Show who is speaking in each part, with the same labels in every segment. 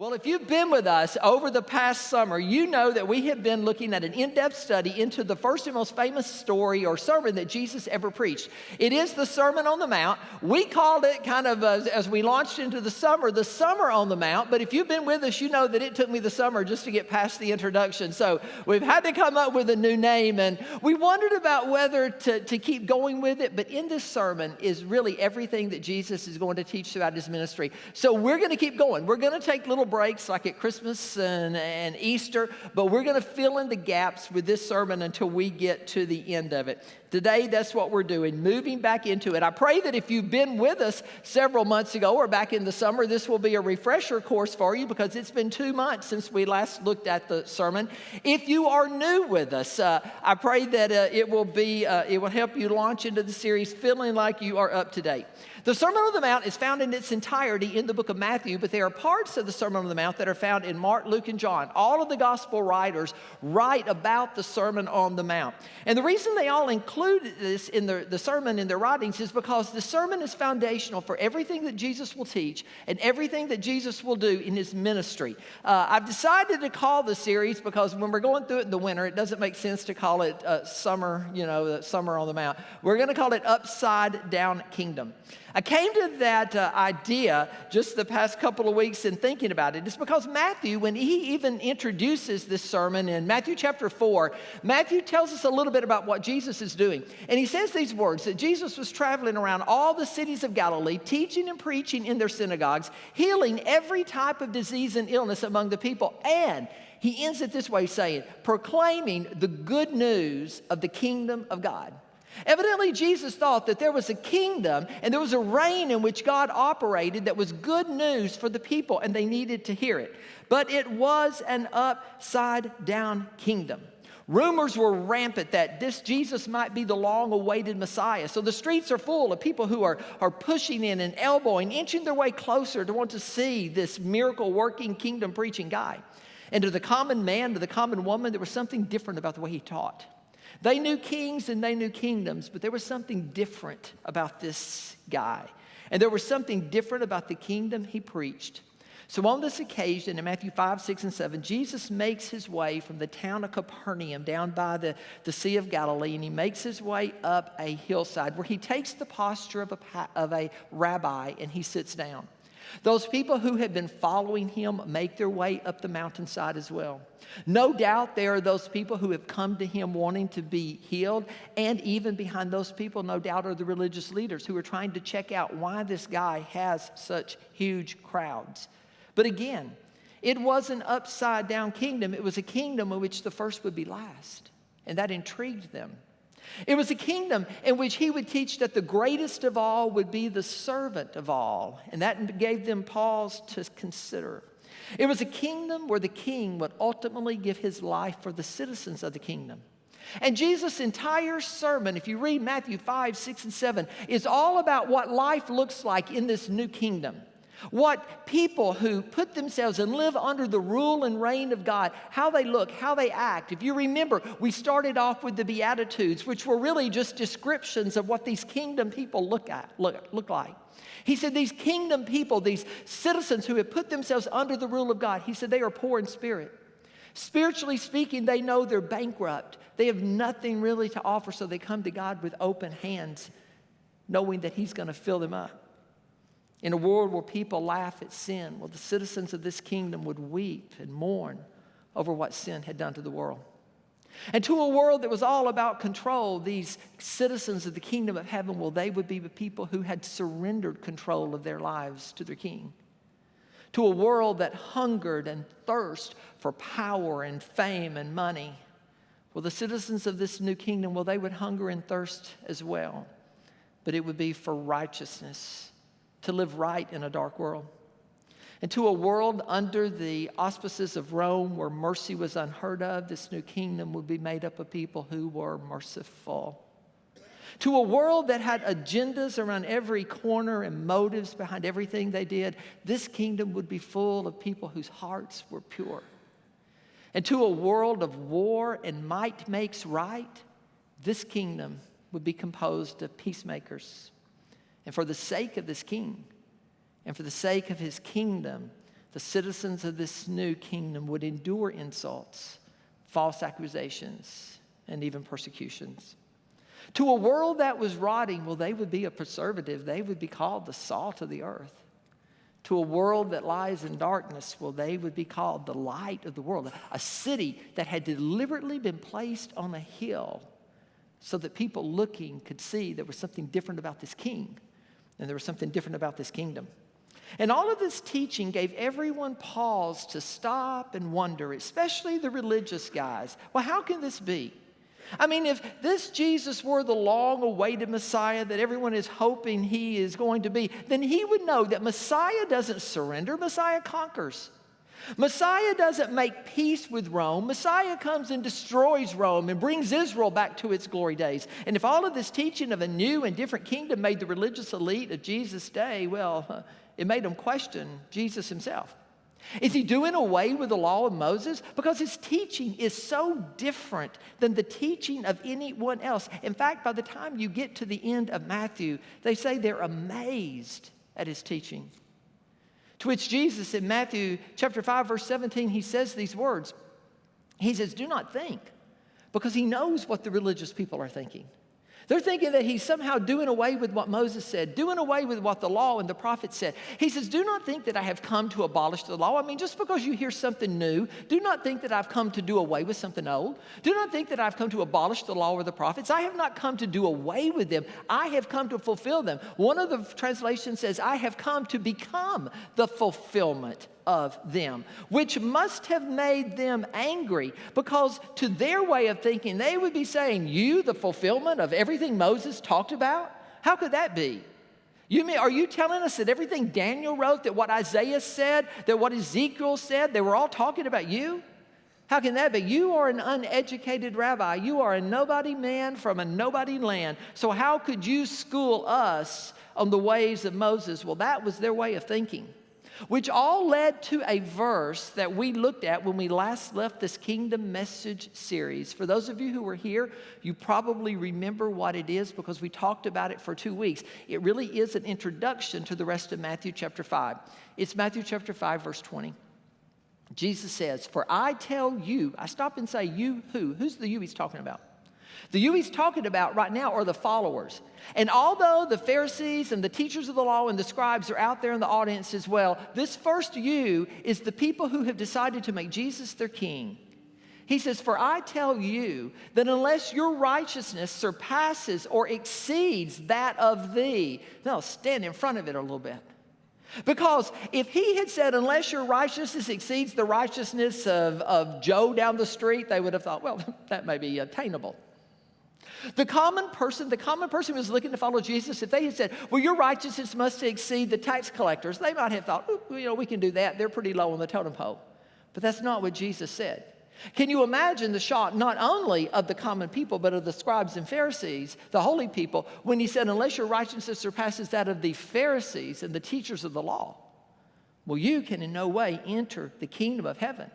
Speaker 1: Well, if you've been with us over the past summer, you know that we have been looking at an in-depth study into the first and most famous story or sermon that Jesus ever preached. It is the Sermon on the Mount. We called it kind of, as we launched into the Summer on the Mount. But if you've been with us, you know that it took me the summer just to get past the introduction. So we've had to come up with a new name. And we wondered about whether to keep going with it. But in this sermon is really everything that Jesus is going to teach throughout his ministry. So we're going to keep going. We're going to take little breaks like at Christmas and Easter, but we're going to fill in the gaps with this sermon until we get to the end of it. Today, that's what we're doing, moving back into it. I pray that if you've been with us several months ago or back in the summer, this will be a refresher course for you because it's been 2 months since we last looked at the sermon. If you are new with us, I pray that it will help you launch into the series feeling like you are up to date. The Sermon on the Mount is found in its entirety in the book of Matthew, but there are parts of the Sermon on the Mount that are found in Mark, Luke, and John. All of the gospel writers write about the Sermon on the Mount. And the reason they all include this in the sermon in their writings is because the sermon is foundational for everything that Jesus will teach and everything that Jesus will do in his ministry. I've decided to call the series because when we're going through it in the winter, it doesn't make sense to call it Summer on the Mount. We're going to call it Upside Down Kingdom. I came to that idea just the past couple of weeks in thinking about it. It's because Matthew, when he even introduces this sermon in Matthew chapter 4, Matthew tells us a little bit about what Jesus is doing. And he says these words, that Jesus was traveling around all the cities of Galilee, teaching and preaching in their synagogues, healing every type of disease and illness among the people. And he ends it this way, saying, proclaiming the good news of the kingdom of God. Evidently, Jesus thought that there was a kingdom and there was a reign in which God operated that was good news for the people, and they needed to hear it. But it was an upside-down kingdom. Rumors were rampant that this Jesus might be the long-awaited Messiah. So the streets are full of people who are pushing in and elbowing, inching their way closer to want to see this miracle-working, kingdom-preaching guy. And to the common man, to the common woman, there was something different about the way he taught. They knew kings and they knew kingdoms, but there was something different about this guy. And there was something different about the kingdom he preached. So on this occasion, in Matthew 5, 6, and 7, Jesus makes his way from the town of Capernaum down by the Sea of Galilee, and he makes his way up a hillside where he takes the posture of a rabbi and he sits down. Those people who have been following him make their way up the mountainside as well. No doubt there are those people who have come to him wanting to be healed, and even behind those people, no doubt, are the religious leaders who are trying to check out why this guy has such huge crowds. But again, it was an upside-down kingdom. It was a kingdom in which the first would be last, and that intrigued them. It was a kingdom in which he would teach that the greatest of all would be the servant of all. And that gave them pause to consider. It was a kingdom where the king would ultimately give his life for the citizens of the kingdom. And Jesus' entire sermon, if you read Matthew 5, 6, and 7, is all about what life looks like in this new kingdom. What people who put themselves and live under the rule and reign of God, how they look, how they act. If you remember, we started off with the Beatitudes, which were really just descriptions of what these kingdom people look like. He said these kingdom people, these citizens who have put themselves under the rule of God, he said they are poor in spirit. Spiritually speaking, they know they're bankrupt. They have nothing really to offer, so they come to God with open hands, knowing that he's going to fill them up. In a world where people laugh at sin, well, the citizens of this kingdom would weep and mourn over what sin had done to the world. And to a world that was all about control, these citizens of the kingdom of heaven, well, they would be the people who had surrendered control of their lives to their king. To a world that hungered and thirsted for power and fame and money, well, the citizens of this new kingdom, well, they would hunger and thirst as well. But it would be for righteousness, to live right in a dark world. And to a world under the auspices of Rome where mercy was unheard of, this new kingdom would be made up of people who were merciful. To a world that had agendas around every corner and motives behind everything they did, this kingdom would be full of people whose hearts were pure. And to a world of war and might makes right, this kingdom would be composed of peacemakers. And for the sake of this king, and for the sake of his kingdom, the citizens of this new kingdom would endure insults, false accusations, and even persecutions. To a world that was rotting, well, they would be a preservative. They would be called the salt of the earth. To a world that lies in darkness, well, they would be called the light of the world. A city that had deliberately been placed on a hill so that people looking could see there was something different about this king, and there was something different about this kingdom. And all of this teaching gave everyone pause to stop and wonder, especially the religious guys. Well, how can this be? I mean, if this Jesus were the long-awaited Messiah that everyone is hoping he is going to be, then he would know that Messiah doesn't surrender, Messiah conquers. Messiah doesn't make peace with Rome. Messiah comes and destroys Rome and brings Israel back to its glory days. And if all of this teaching of a new and different kingdom made the religious elite of Jesus' day, well, it made them question Jesus himself. Is he doing away with the law of Moses? Because his teaching is so different than the teaching of anyone else. In fact, by the time you get to the end of Matthew, they say they're amazed at his teaching. To which Jesus in Matthew chapter 5, verse 17, he says these words. He says, do not think, because he knows what the religious people are thinking. They're thinking that he's somehow doing away with what Moses said, doing away with what the law and the prophets said. He says, do not think that I have come to abolish the law. I mean, just because you hear something new, do not think that I've come to do away with something old. Do not think that I've come to abolish the law or the prophets. I have not come to do away with them. I have come to fulfill them. One of the translations says, I have come to become the fulfillment of them, which must have made them angry, because to their way of thinking, they would be saying, you, the fulfillment of everything Moses talked about? How could that be? Are you telling us that everything Daniel wrote, that what Isaiah said, that what Ezekiel said, they were all talking about you? How can that be? You are an uneducated rabbi. You are a nobody man from a nobody land. So how could you school us on the ways of Moses? Well, that was their way of thinking, which all led to a verse that we looked at when we last left this Kingdom Message series. For those of you who were here, you probably remember what it is because we talked about it for 2 weeks. It really is an introduction to the rest of Matthew chapter 5. It's Matthew chapter 5, verse 20. Jesus says, for I tell you, I stop and say, you who? Who's the you he's talking about? The you he's talking about right now are the followers. And although the Pharisees and the teachers of the law and the scribes are out there in the audience as well, this first you is the people who have decided to make Jesus their king. He says, for I tell you that unless your righteousness surpasses or exceeds that of thee, now stand in front of it a little bit. Because if he had said, unless your righteousness exceeds the righteousness of Joe down the street, they would have thought, well, that may be attainable. The common person who was looking to follow Jesus, if they had said, well, your righteousness must exceed the tax collectors, they might have thought, we can do that. They're pretty low on the totem pole. But that's not what Jesus said. Can you imagine the shock not only of the common people, but of the scribes and Pharisees, the holy people, when he said, unless your righteousness surpasses that of the Pharisees and the teachers of the law, well, you can in no way enter the kingdom of heaven.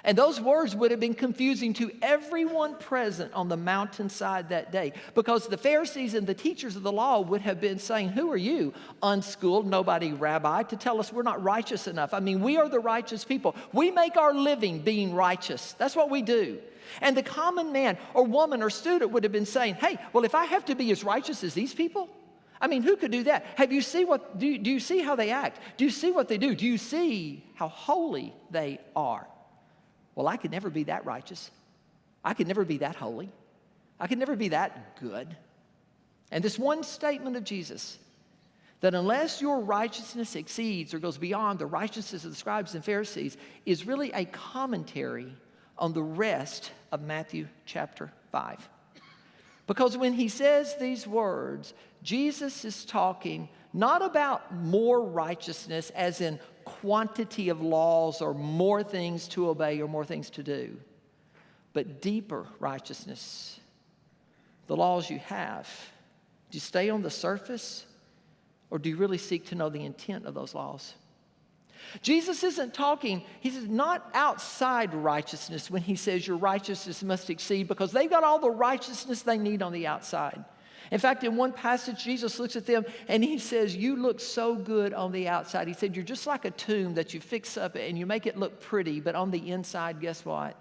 Speaker 1: And those words would have been confusing to everyone present on the mountainside that day, because the Pharisees and the teachers of the law would have been saying, who are you, unschooled, nobody rabbi, to tell us we're not righteous enough? I mean, we are the righteous people. We make our living being righteous. That's what we do. And the common man or woman or student would have been saying, hey, well, if I have to be as righteous as these people, I mean, who could do that? Do you see how they act? Do you see what they do? Do you see how holy they are? Well, I could never be that righteous. I could never be that holy. I could never be that good. And this one statement of Jesus, that unless your righteousness exceeds or goes beyond the righteousness of the scribes and Pharisees, is really a commentary on the rest of Matthew chapter 5. Because when he says these words, Jesus is talking not about more righteousness as in quantity of laws or more things to obey or more things to do, but deeper righteousness. The laws you have, do you stay on the surface, or do you really seek to know the intent of those laws? Jesus isn't talking, he says, not outside righteousness when he says your righteousness must exceed, because they've got all the righteousness they need on the outside. In fact, in one passage, Jesus looks at them and he says, you look so good on the outside. He said, you're just like a tomb that you fix up and you make it look pretty, but on the inside, guess what?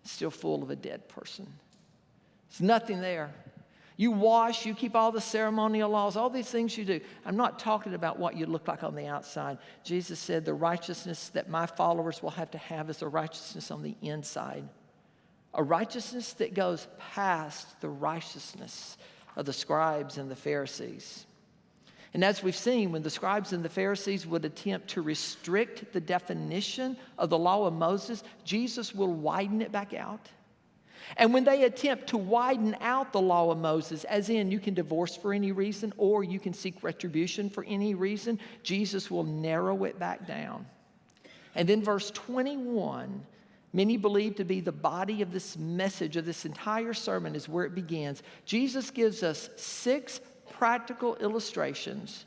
Speaker 1: It's still full of a dead person. There's nothing there. You wash, you keep all the ceremonial laws, all these things you do. I'm not talking about what you look like on the outside. Jesus said the righteousness that my followers will have to have is a righteousness on the inside. A righteousness that goes past the righteousness of the scribes and the Pharisees. And as we've seen, when the scribes and the Pharisees would attempt to restrict the definition of the law of Moses, Jesus will widen it back out. And when they attempt to widen out the law of Moses, as in you can divorce for any reason or you can seek retribution for any reason, Jesus will narrow it back down. And then verse 21, many believe to be the body of this message of this entire sermon is where it begins. Jesus gives us 6 practical illustrations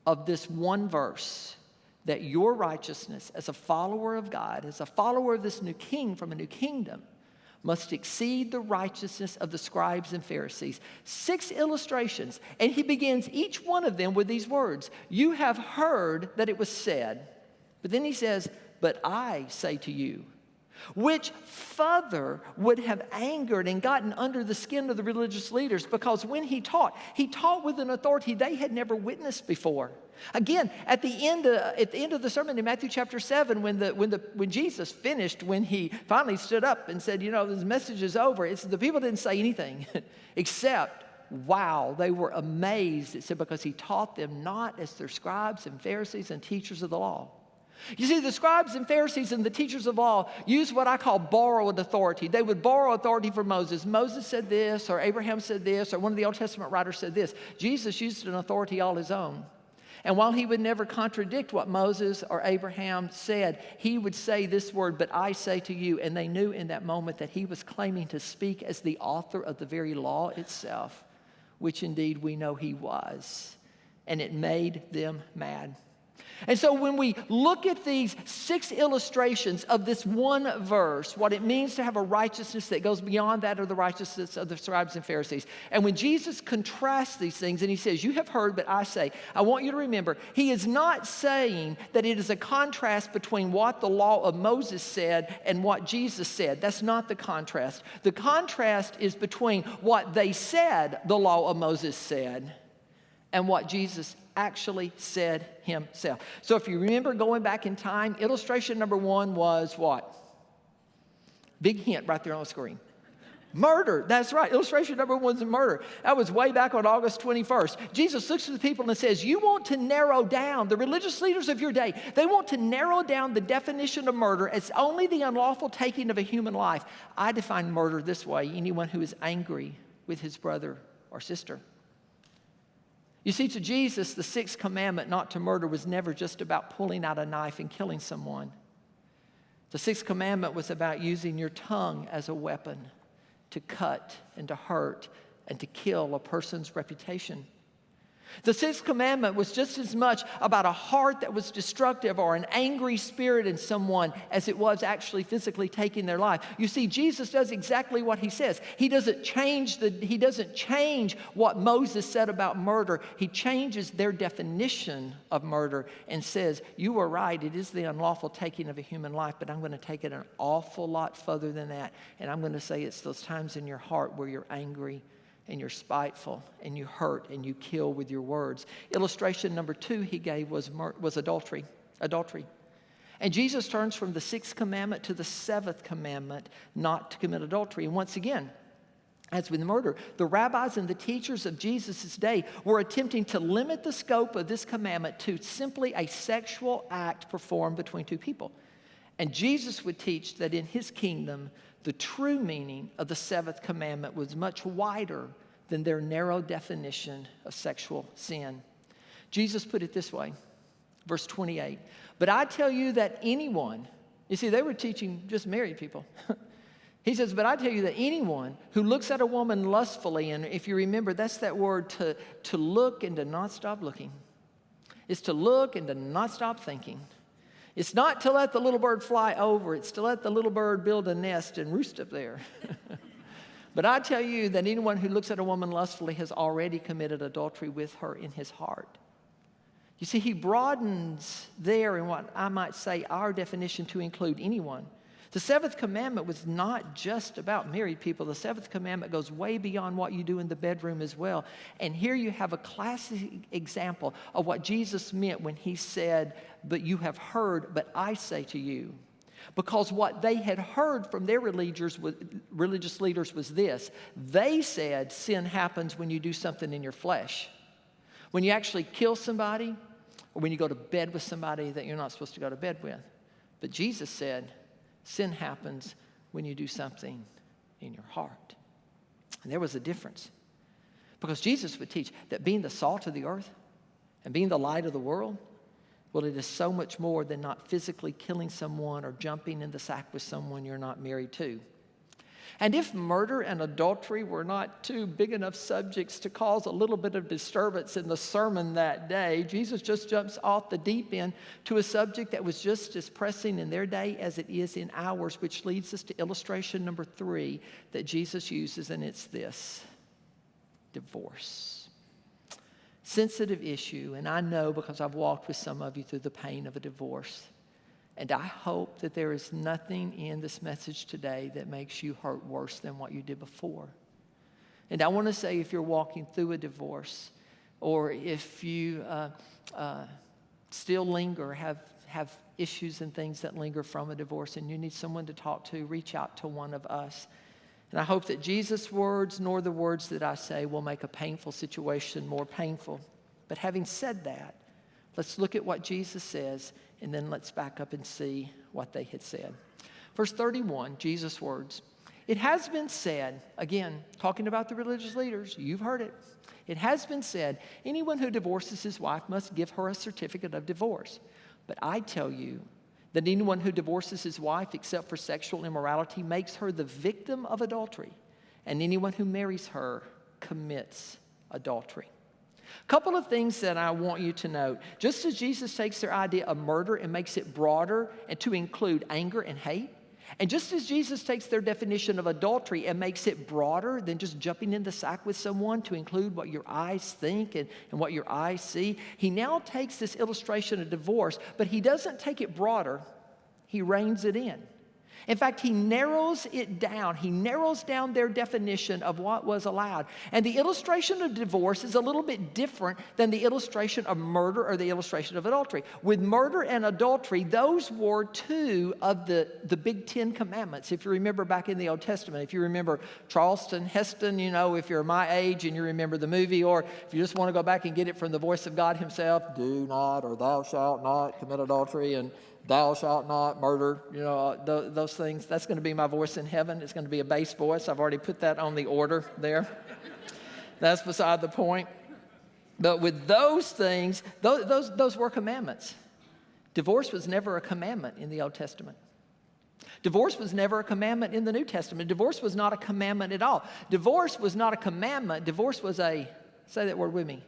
Speaker 1: of this one verse, that your righteousness as a follower of God, as a follower of this new king from a new kingdom, must exceed the righteousness of the scribes and Pharisees. 6 illustrations, and he begins each one of them with these words. You have heard that it was said, but then he says, but I say to you, which further would have angered and gotten under the skin of the religious leaders, because when he taught with an authority they had never witnessed before. Again, at the end of the sermon in Matthew chapter 7, when Jesus finished, when he finally stood up and said, this message is over, the people didn't say anything except, wow, they were amazed. It said because he taught them not as their scribes and Pharisees and teachers of the law. You see, the scribes and Pharisees and the teachers of law used what I call borrowed authority. They would borrow authority from Moses. Moses said this, or Abraham said this, or one of the Old Testament writers said this. Jesus used an authority all his own. And while he would never contradict what Moses or Abraham said, he would say this word, but I say to you. And they knew in that moment that he was claiming to speak as the author of the very law itself, which indeed we know he was. And it made them mad. And so when we look at these 6 illustrations of this one verse, what it means to have a righteousness that goes beyond that of the righteousness of the scribes and Pharisees, and when Jesus contrasts these things and he says, you have heard, but I say, I want you to remember, he is not saying that it is a contrast between what the law of Moses said and what Jesus said. That's not the contrast. The contrast is between what they said the law of Moses said and what Jesus actually said himself. So if you remember going back in time, illustration number 1 was what? Big hint right there on the screen. Murder. That's right. Illustration number 1 is murder. That was way back on August 21st. Jesus looks at the people and says, you want to narrow down, the religious leaders of your day, they want to narrow down the definition of murder as only the unlawful taking of a human life. I define murder this way: anyone who is angry with his brother or sister. You see, to Jesus, the 6th commandment not to murder was never just about pulling out a knife and killing someone. The 6th commandment was about using your tongue as a weapon to cut and to hurt and to kill a person's reputation. The 6th commandment was just as much about a heart that was destructive or an angry spirit in someone as it was actually physically taking their life. You see, Jesus does exactly what he says. He doesn't change what Moses said about murder. He changes their definition of murder and says, you are right, it is the unlawful taking of a human life, but I'm going to take it an awful lot further than that. And I'm going to say it's those times in your heart where you're angry and you're spiteful, and you hurt, and you kill with your words. Illustration number 2 he gave was adultery. And Jesus turns from the 6th commandment to the 7th commandment, not to commit adultery. And once again, as with murder, the rabbis and the teachers of Jesus' day were attempting to limit the scope of this commandment to simply a sexual act performed between 2 people. And Jesus would teach that in his kingdom, the true meaning of the 7th commandment was much wider than their narrow definition of sexual sin. Jesus put it this way, verse 28, but I tell you that anyone, you see, they were teaching just married people. He says, but I tell you that anyone who looks at a woman lustfully, and if you remember, that's that word to look and to not stop looking. It's to look and to not stop thinking. It's not to let the little bird fly over. It's to let the little bird build a nest and roost up there. But I tell you that anyone who looks at a woman lustfully has already committed adultery with her in his heart. You see, he broadens there in what I might say our definition to include anyone. The seventh commandment was not just about married people. The seventh commandment goes way beyond what you do in the bedroom as well. And here you have a classic example of what Jesus meant when he said, "But you have heard, but I say to you." Because what they had heard from their religious leaders was this. They said sin happens when you do something in your flesh. When you actually kill somebody, or when you go to bed with somebody that you're not supposed to go to bed with. But Jesus said, sin happens when you do something in your heart. And there was a difference. Because Jesus would teach that being the salt of the earth and being the light of the world, well, it is so much more than not physically killing someone or jumping in the sack with someone you're not married to. And if murder and adultery were not two big enough subjects to cause a little bit of disturbance in the sermon that day, Jesus just jumps off the deep end to a subject that was just as pressing in their day as it is in ours, which leads us to illustration number 3 that Jesus uses, and it's this: divorce. Sensitive issue, and I know because I've walked with some of you through the pain of a divorce. And I hope that there is nothing in this message today that makes you hurt worse than what you did before. And I want to say, if you're walking through a divorce, or if you still linger, have issues and things that linger from a divorce, and you need someone to talk to, reach out to one of us. And I hope that Jesus' words, nor the words that I say, will make a painful situation more painful. But having said that, let's look at what Jesus says, and then let's back up and see what they had said. Verse 31, Jesus' words. It has been said, again, talking about the religious leaders, you've heard it. It has been said, anyone who divorces his wife must give her a certificate of divorce. But I tell you that anyone who divorces his wife except for sexual immorality makes her the victim of adultery, and anyone who marries her commits adultery. A couple of things that I want you to note. Just as Jesus takes their idea of murder and makes it broader and to include anger and hate, and just as Jesus takes their definition of adultery and makes it broader than just jumping in the sack with someone to include what your eyes think and what your eyes see, he now takes this illustration of divorce, but he doesn't take it broader. He reins it in. In fact, he narrows it down. He narrows down their definition of what was allowed. And the illustration of divorce is a little bit different than the illustration of murder or the illustration of adultery. With murder and adultery, those were two of the big 10 commandments. If you remember back in the Old Testament, if you remember Charleston Heston, if you're my age and you remember the movie, or if you just want to go back and get it from the voice of God himself, do not or thou shalt not commit adultery, and thou shalt not murder, those things. That's going to be my voice in heaven. It's going to be a bass voice. I've already put that on the order there. That's beside the point. But with those things, those were commandments. Divorce was never a commandment in the Old Testament. Divorce was never a commandment in the New Testament. Divorce was not a commandment at all. Divorce was not a commandment. Divorce was say that word with me,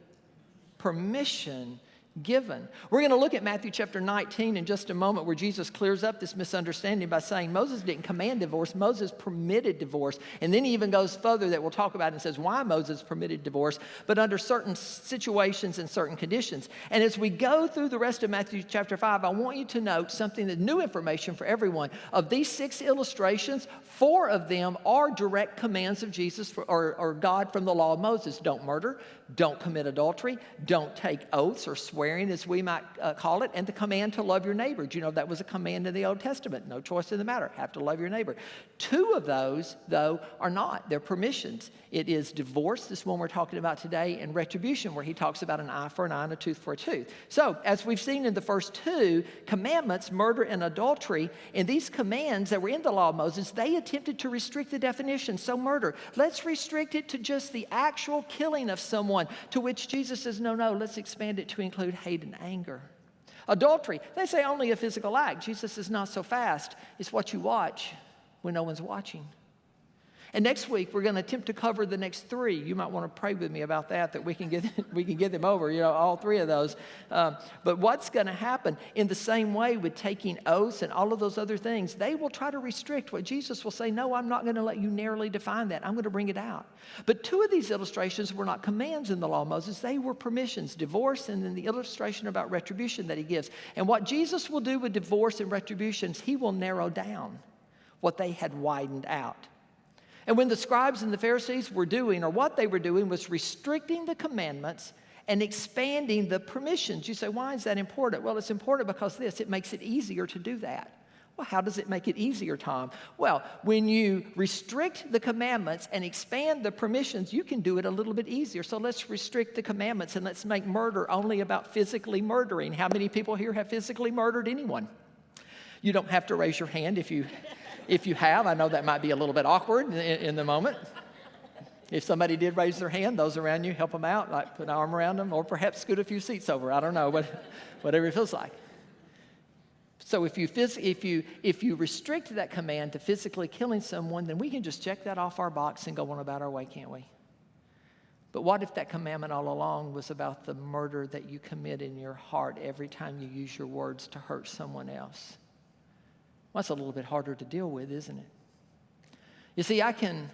Speaker 1: permission given. We're going to look at Matthew chapter 19 in just a moment, where Jesus clears up this misunderstanding by saying Moses didn't command divorce, Moses permitted divorce. And then he even goes further that we'll talk about and says why Moses permitted divorce, but under certain situations and certain conditions. And as we go through the rest of Matthew chapter 5, I want you to note something, that new information for everyone. Of these 6 illustrations, 4 of them are direct commands of Jesus or God from the law of Moses. Don't murder, don't commit adultery, don't take oaths or swearing, as we might call it, and the command to love your neighbor. Do you know that was a command in the Old Testament? No choice in the matter. Have to love your neighbor. 2 of those, though, are not. They're permissions. It is divorce, this one we're talking about today, and retribution, where he talks about an eye for an eye and a tooth for a tooth. So, as we've seen in the first 2 commandments, murder and adultery, in these commands that were in the law of Moses, they attempted to restrict the definition. So murder, let's restrict it to just the actual killing of someone, to which Jesus says, no, let's expand it to include hate and anger. Adultery, they say only a physical act. Jesus says, not so fast. It's what you watch when no one's watching. And next week, we're going to attempt to cover the next 3. You might want to pray with me about that we can get them over, all 3 of those. But what's going to happen in the same way with taking oaths and all of those other things, they will try to restrict what Jesus will say, no, I'm not going to let you narrowly define that. I'm going to bring it out. But 2 of these illustrations were not commands in the law of Moses. They were permissions, divorce, and then the illustration about retribution that he gives. And what Jesus will do with divorce and retributions, he will narrow down what they had widened out. And when the scribes and the Pharisees were doing, or what they were doing, was restricting the commandments and expanding the permissions. You say, why is that important? Well, it's important because it makes it easier to do that. Well, how does it make it easier, Tom? Well, when you restrict the commandments and expand the permissions, you can do it a little bit easier. So let's restrict the commandments and let's make murder only about physically murdering. How many people here have physically murdered anyone? You don't have to raise your hand if you have. I know that might be a little bit awkward in the moment. If somebody did raise their hand, those around you, help them out, like put an arm around them, or perhaps scoot a few seats over. I don't know, whatever it feels like. So if you restrict that command to physically killing someone, then we can just check that off our box and go on about our way, can't we? But what if that commandment all along was about the murder that you commit in your heart every time you use your words to hurt someone else? Well, that's a little bit harder to deal with, isn't it? You see, I can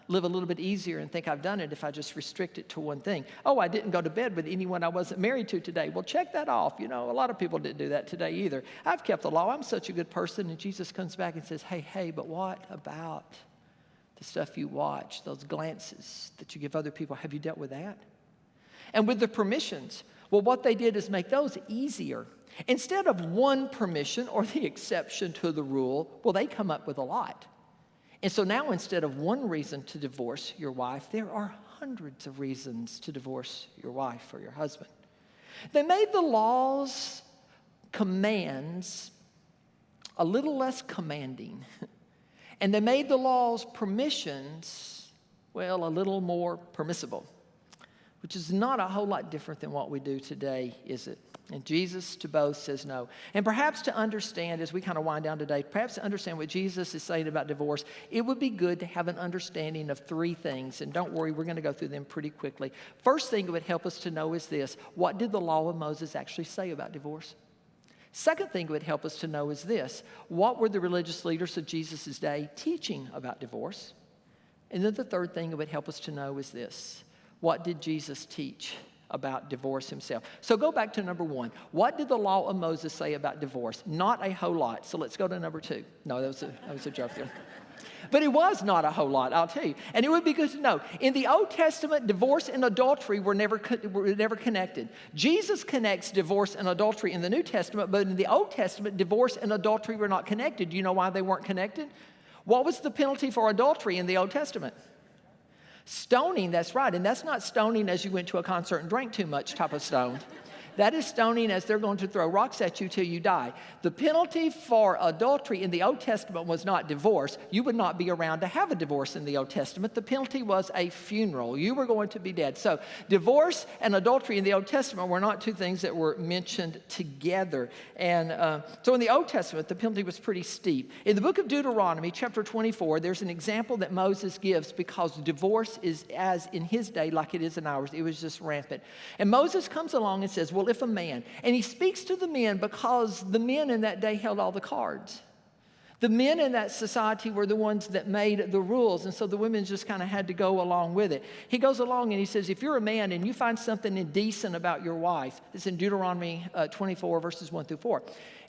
Speaker 1: live a little bit easier and think I've done it if I just restrict it to one thing. Oh, I didn't go to bed with anyone I wasn't married to today. Well, check that off. A lot of people didn't do that today either. I've kept the law. I'm such a good person. And Jesus comes back and says, hey, but what about the stuff you watch, those glances that you give other people? Have you dealt with that? And with the permissions, well, what they did is make those easier. Instead of one permission or the exception to the rule, well, they come up with a lot. And so now instead of one reason to divorce your wife, there are hundreds of reasons to divorce your wife or your husband. They made the law's commands a little less commanding. And they made the law's permissions, well, a little more permissible, which is not a whole lot different than what we do today, is it? And Jesus to both says no. And perhaps to understand, as we kind of wind down today, perhaps to understand what Jesus is saying about divorce, it would be good to have an understanding of 3 things. And don't worry, we're going to go through them pretty quickly. First thing it would help us to know is this: what did the law of Moses actually say about divorce? Second thing it would help us to know is this: what were the religious leaders of Jesus' day teaching about divorce? And then the third thing it would help us to know is this: what did Jesus teach about divorce himself? So go back to number 1. What did the law of Moses say about divorce? Not a whole lot. So let's go to number 2. No, that was a joke there. But it was not a whole lot, I'll tell you. And it would be good to know. In the Old Testament, divorce and adultery were never connected. Jesus connects divorce and adultery in the New Testament, but in the Old Testament, divorce and adultery were not connected. Do you know why they weren't connected? What was the penalty for adultery in the Old Testament? Stoning, that's right. And that's not stoning as you went to a concert and drank too much type of stone. That is stoning as they're going to throw rocks at you till you die. The penalty for adultery in the Old Testament was not divorce. You would not be around to have a divorce in the Old Testament. The penalty was a funeral. You were going to be dead. So divorce and adultery in the Old Testament were not 2 things that were mentioned together. And so in the Old Testament, the penalty was pretty steep. In the book of Deuteronomy, chapter 24, there's an example that Moses gives because divorce is, as in his day, like it is in ours. It was just rampant. And Moses comes along and says, well, if a man, and he speaks to the men because the men in that day held all the cards. The men in that society were the ones that made the rules, and so the women just kind of had to go along with it. He goes along and he says, if you're a man and you find something indecent about your wife, it's in Deuteronomy 24, verses 1 through 4.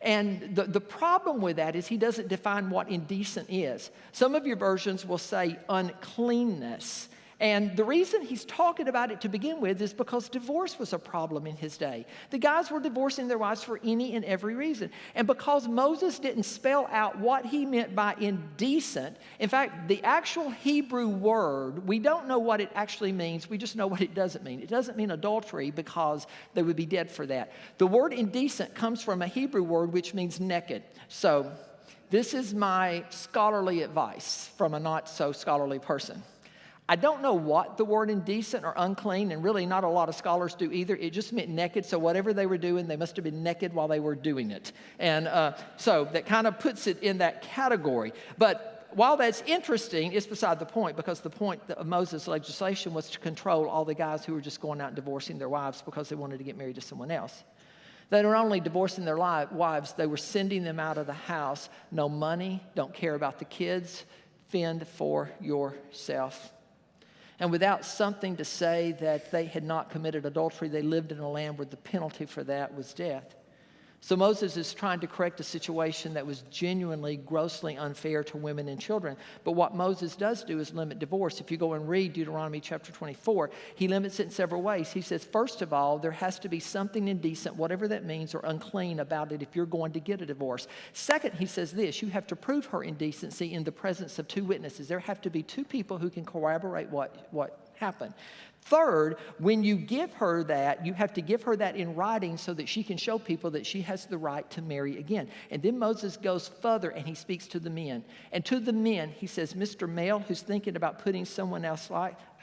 Speaker 1: And the problem with that is he doesn't define what indecent is. Some of your versions will say uncleanness. And the reason he's talking about it to begin with is because divorce was a problem in his day. The guys were divorcing their wives for any and every reason. And because Moses didn't spell out what he meant by indecent, in fact, the actual Hebrew word, we don't know what it actually means. We just know what it doesn't mean. It doesn't mean adultery because they would be dead for that. The word indecent comes from a Hebrew word which means naked. So this is my scholarly advice from a not so scholarly person. I don't know what the word indecent or unclean, and really not a lot of scholars do either. It just meant naked, so whatever they were doing, they must have been naked while they were doing it. And so that kind of puts it in that category. But while that's interesting, it's beside the point, because the point of Moses' legislation was to control all the guys who were just going out and divorcing their wives because they wanted to get married to someone else. They were not only divorcing their wives, they were sending them out of the house. No money, don't care about the kids, fend for yourself. And without something to say that they had not committed adultery, they lived in a land where the penalty for that was death. So Moses is trying to correct a situation that was genuinely, grossly unfair to women and children. But what Moses does do is limit divorce. If you go and read Deuteronomy chapter 24, he limits it in several ways. He says, first of all, there has to be something indecent, whatever that means, or unclean about it if you're going to get a divorce. Second, he says this, you have to prove her indecency in the presence of two witnesses. There have to be two people who can corroborate what happened. Third, when you give her that, you have to give her that in writing so that she can show people that she has the right to marry again. And then Moses goes further and he speaks to the men. And to the men, he says, Mr. Male who's thinking about putting someone else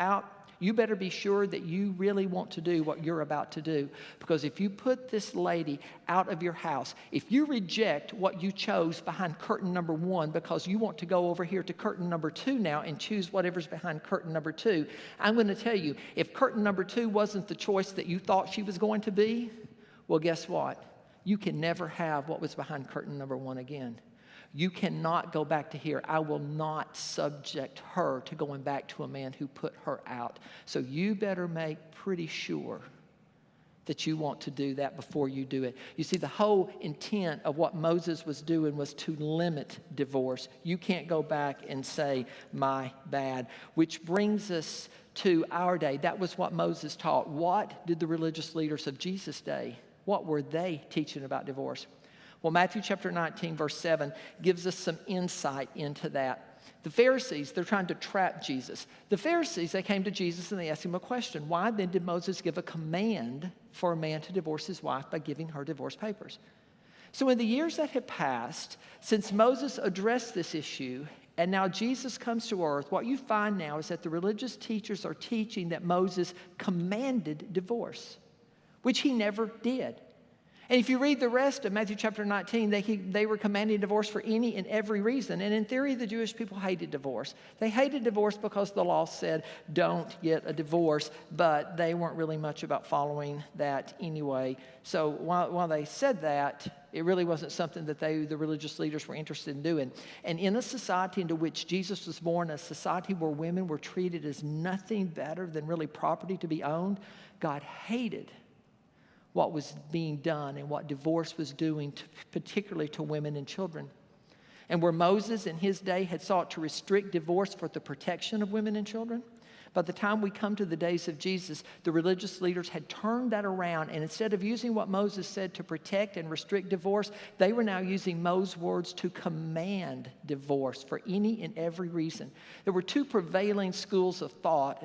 Speaker 1: out, you better be sure that you really want to do what you're about to do. Because if you put this lady out of your house, if you reject what you chose behind curtain number 1 because you want to go over here to curtain number 2 now and choose whatever's behind curtain number 2, I'm going to tell you, if curtain number 2 wasn't the choice that you thought she was going to be, well, guess what? You can never have what was behind curtain number 1 again. You cannot go back to here. I will not subject her to going back to a man who put her out. So you better make pretty sure that you want to do that before you do it. You see, the whole intent of what Moses was doing was to limit divorce. You can't go back and say, my bad. Which brings us to our day. That was what Moses taught. What did the religious leaders of Jesus' day, what were they teaching about divorce? Well, Matthew chapter 19, verse 7 gives us some insight into that. The Pharisees, they're trying to trap Jesus. The Pharisees, they came to Jesus and they asked him a question. Why then did Moses give a command for a man to divorce his wife by giving her divorce papers? So in the years that have passed, since Moses addressed this issue, and now Jesus comes to earth, what you find now is that the religious teachers are teaching that Moses commanded divorce, which he never did. And if you read the rest of Matthew chapter 19, they were commanding divorce for any and every reason. And in theory, the Jewish people hated divorce. They hated divorce because the law said, don't get a divorce, but they weren't really much about following that anyway. So while they said that, it really wasn't something that the religious leaders were interested in doing. And in a society into which Jesus was born, a society where women were treated as nothing better than really property to be owned, God hated what was being done and what divorce was doing, particularly to women and children. And where Moses in his day had sought to restrict divorce for the protection of women and children, by the time we come to the days of Jesus, the religious leaders had turned that around, and instead of using what Moses said to protect and restrict divorce, they were now using Moses' words to command divorce for any and every reason. There were two prevailing schools of thought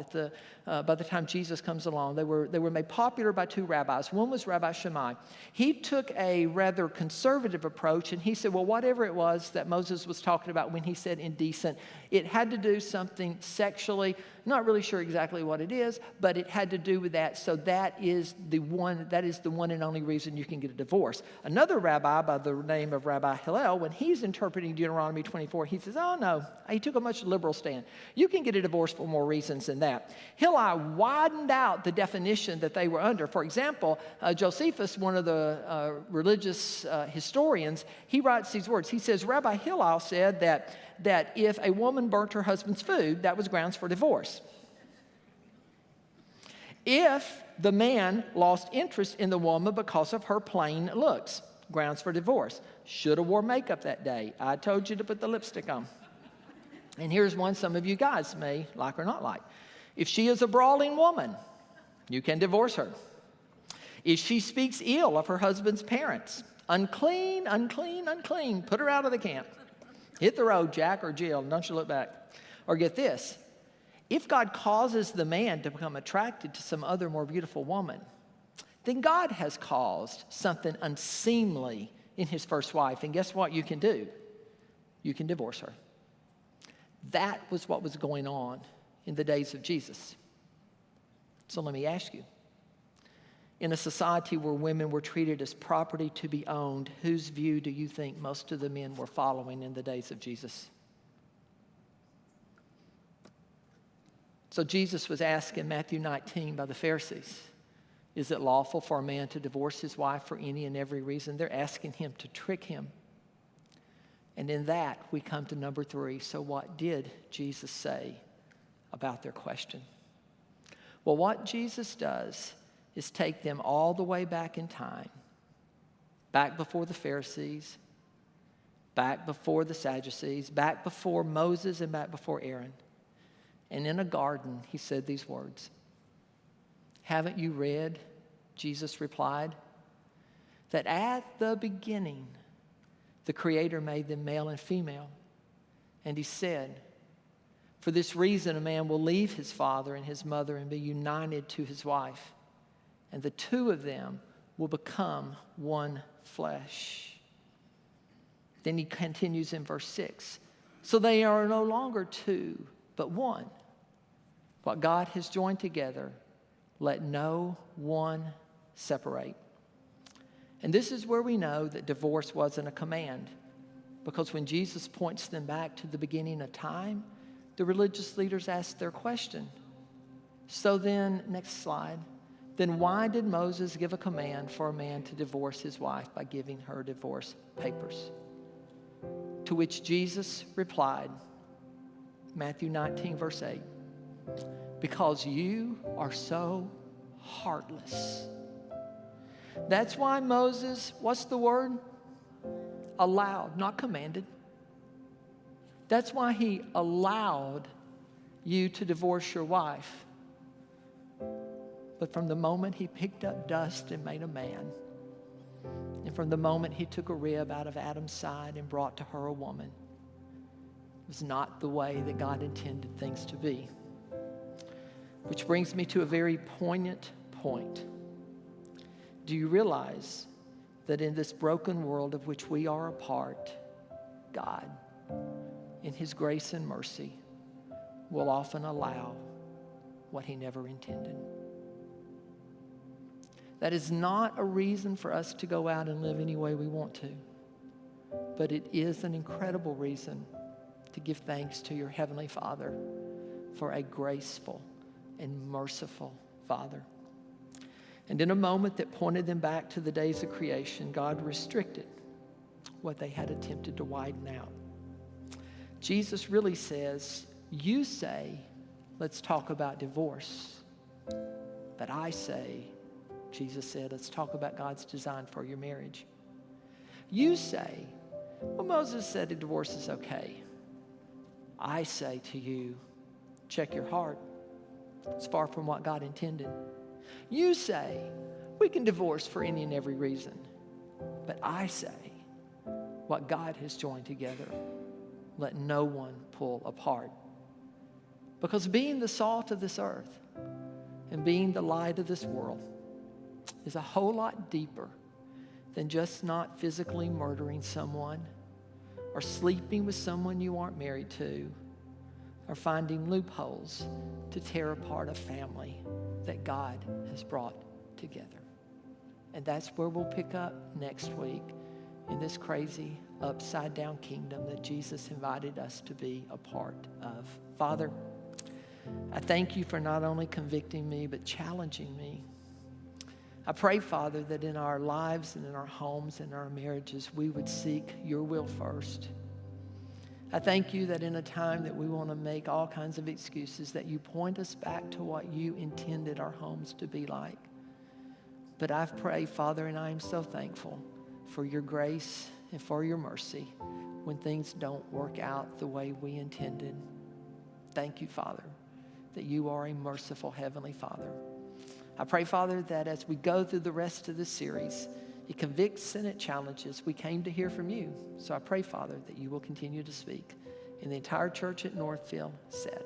Speaker 1: by the time Jesus comes along. They were made popular by two rabbis. One was Rabbi Shammai. He took a rather conservative approach, and he said, well, whatever it was that Moses was talking about when he said indecent, it had to do something sexually. Not really sure exactly what it is, but it had to do with that. So that is the one and only reason you can get a divorce. Another rabbi by the name of Rabbi Hillel, when he's interpreting Deuteronomy 24, he says, oh no, he took a much liberal stand. You can get a divorce for more reasons than that. Hillel widened out the definition that they were under. For example, Josephus, one of the religious historians, he writes these words. He says, Rabbi Hillel said that if a woman burnt her husband's food, that was grounds for divorce. If the man lost interest in the woman because of her plain looks, grounds for divorce. Should have wore makeup that day. I told you to put the lipstick on. And here's one some of you guys may like or not like. If she is a brawling woman, you can divorce her. If she speaks ill of her husband's parents, unclean, unclean, unclean, put her out of the camp. Hit the road, Jack or Jill, don't you look back. Or get this, if God causes the man to become attracted to some other more beautiful woman, then God has caused something unseemly in his first wife. And guess what you can do? You can divorce her. That was what was going on in the days of Jesus. So let me ask you, in a society where women were treated as property to be owned, whose view do you think most of the men were following in the days of Jesus? So Jesus was asked in Matthew 19 by the Pharisees, is it lawful for a man to divorce his wife for any and every reason? They're asking him to trick him. And in that, we come to number 3. So what did Jesus say about their question? Well, what Jesus does is take them all the way back in time, back before the Pharisees, back before the Sadducees, back before Moses, and back before Aaron. And in a garden, he said these words. Haven't you read, Jesus replied, that at the beginning, the Creator made them male and female? And he said, for this reason, a man will leave his father and his mother and be united to his wife, and the two of them will become one flesh. Then he continues in verse 6. So they are no longer two, but one. What God has joined together, let no one separate. And this is where we know that divorce wasn't a command, because when Jesus points them back to the beginning of time, the religious leaders ask their question. So then, next slide, then why did Moses give a command for a man to divorce his wife by giving her divorce papers? To which Jesus replied, Matthew 19, verse 8, because you are so heartless. That's why Moses, what's the word? Allowed, not commanded. That's why he allowed you to divorce your wife. But from the moment he picked up dust and made a man, and from the moment he took a rib out of Adam's side and brought to her a woman, it was not the way that God intended things to be. Which brings me to a very poignant point. Do you realize that in this broken world of which we are a part, God, in his grace and mercy, will often allow what he never intended? That is not a reason for us to go out and live any way we want to, but it is an incredible reason to give thanks to your Heavenly Father for a graceful and merciful Father. And in a moment that pointed them back to the days of creation, God restricted what they had attempted to widen out. Jesus really says, you say, let's talk about divorce. But I say, Jesus said, let's talk about God's design for your marriage. You say, well, Moses said a divorce is okay. I say to you, check your heart. It's far from what God intended. You say, we can divorce for any and every reason. But I say, what God has joined together, let no one pull apart. Because being the salt of this earth and being the light of this world is a whole lot deeper than just not physically murdering someone or sleeping with someone you aren't married to or finding loopholes to tear apart a family that God has brought together. And that's where we'll pick up next week in this crazy upside down kingdom that Jesus invited us to be a part of. Father, I thank you for not only convicting me, but challenging me. I pray, Father, that in our lives and in our homes and our marriages, we would seek your will first. I thank you that in a time that we want to make all kinds of excuses, that you point us back to what you intended our homes to be like. But I pray, Father, and I am so thankful for your grace and for your mercy when things don't work out the way we intended. Thank you, Father, that you are a merciful Heavenly Father. I pray, Father, that as we go through the rest of this series, it convicts and it challenges. We came to hear from you. So I pray, Father, that you will continue to speak. And the entire church at NorthField said,